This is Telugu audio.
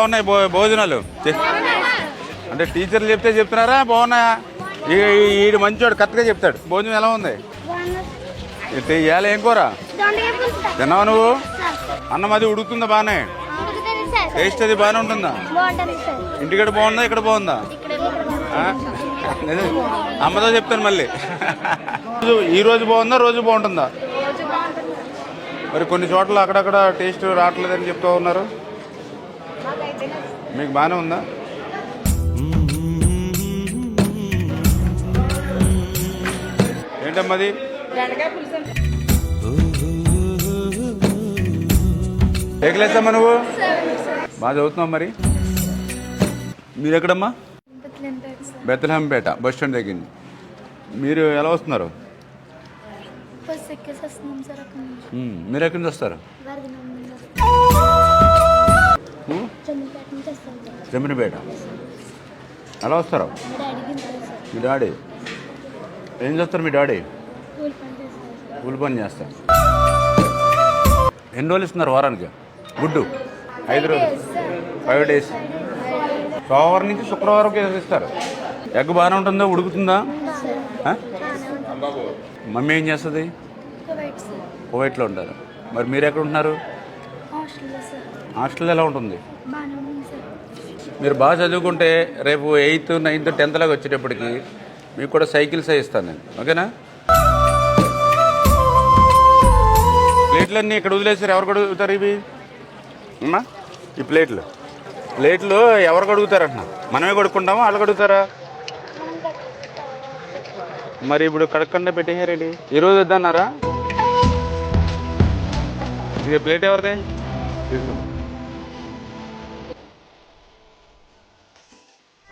ఉన్నాయి భోజనాలు అంటే టీచర్లు చెప్తే చెప్తున్నారా బాగున్నాయా? ఈడు మంచివాడు కరెక్ట్గా చెప్తాడు. భోజనం ఎలా ఉంది? ఇవాళ ఏం కూర తిన్నావా నువ్వు? అన్నం అది ఉడుకుతుందా బాగానే? టేస్ట్ అది బాగానే ఉంటుందా? ఇంటికడ బాగుందా ఇక్కడ బాగుందా? అమ్మతో చెప్తాను మళ్ళీ. ఈ రోజు బాగుందా రోజు బాగుంటుందా? మరి కొన్ని చోట్ల అక్కడక్కడ టేస్ట్ రావట్లేదని చెప్తూ ఉన్నారు. మీకు బాగానే ఉందా? ఏంటమ్మది? ఏ క్లాస్ అమ్మా నువ్వు? బాగా చదువుతున్నావు. మరి మీరు ఎక్కడమ్మా? బెత్తలహంపేట బస్ స్టాండ్ దగ్గర. మీరు ఎలా వస్తున్నారు? మీరు ఎక్కడి నుంచి వస్తారు? జమ్మినిపేట. ఎలా వస్తారు? మీ డాడీ ఏం చేస్తారు? మీ డాడీ కూలి పని చేస్తారు. ఎన్ని రోజులు ఇస్తున్నారు వారానికి? గుడ్డు 5 రోజులు 5 days. సోమవారం నుంచి శుక్రవారం ఇస్తారు. ఎగ్ బాగానే ఉంటుందా? ఉడుకుతుందా? మమ్మీ ఏం చేస్తుంది? కువైట్లో ఉంటారు. మరి మీరు ఎక్కడ ఉంటున్నారు? హాస్టల్ ఎలా ఉంటుంది? మీరు బాగా చదువుకుంటే రేపు 8th 9th 10th లాగా వచ్చేటప్పటికి మీకు కూడా సైకిల్స్ ఇస్తాను నేను. ఓకేనా? ప్లేట్లన్నీ ఇక్కడ వదిలేసారు. ఎవరు కడుగుతారు ఇవి అమ్మా? ఈ ప్లేట్లు ఎవరు కడుగుతారంటున్నా? మనమే కడుక్కుంటామా వాళ్ళు కడుగుతారా? మరి ఇప్పుడు కడగకుండా పెట్టేశారేంటి? ఈరోజు వద్దన్నారా? ఇది ప్లేట్ ఎవరిదే? తీసుకుంటాం.